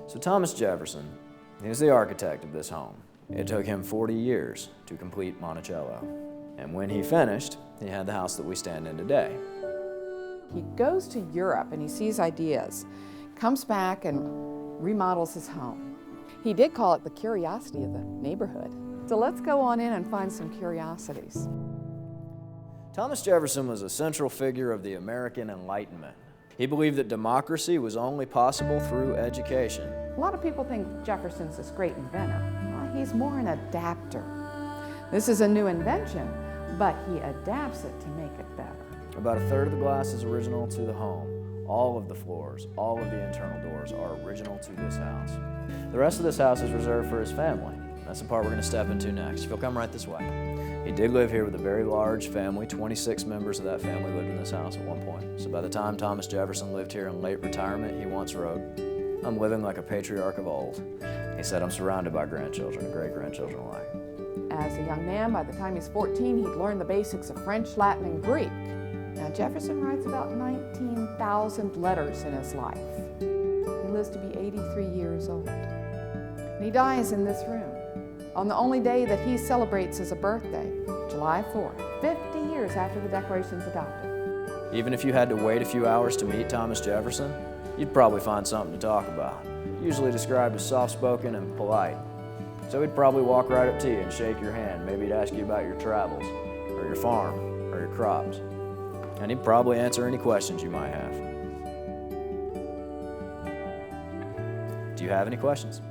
So Thomas Jefferson, he was the architect of this home. It took him 40 years to complete Monticello. And when he finished, he had the house that we stand in today. He goes to Europe and he sees ideas, comes back and remodels his home. He did call it the curiosity of the neighborhood. So let's go on in and find some curiosities. Thomas Jefferson was a central figure of the American Enlightenment. He believed that democracy was only possible through education. A lot of people think Jefferson's this great inventor. Well, he's more an adapter. This is a new invention, but he adapts it to make it better. About a third of the glass is original to the home. All of the floors, all of the internal doors are original to this house. The rest of this house is reserved for his family. That's the part we're going to step into next. If you'll come right this way. He did live here with a very large family. 26 members of that family lived in this house at one point. So by the time Thomas Jefferson lived here in late retirement, he once wrote, "I'm living like a patriarch of old." He said, "I'm surrounded by grandchildren and great-grandchildren alike." As a young man, by the time he's 14, he'd learned the basics of French, Latin, and Greek. Now, Jefferson writes about 19,000 letters in his life. He lives to be 83 years old. And he dies in this room on the only day that he celebrates as a birthday, July 4th, 50 years after the Declaration's adopted. Even if you had to wait a few hours to meet Thomas Jefferson, you'd probably find something to talk about. Usually described as soft-spoken and polite. So he'd probably walk right up to you and shake your hand. Maybe he'd ask you about your travels, or your farm, or your crops. And he'd probably answer any questions you might have. Do you have any questions?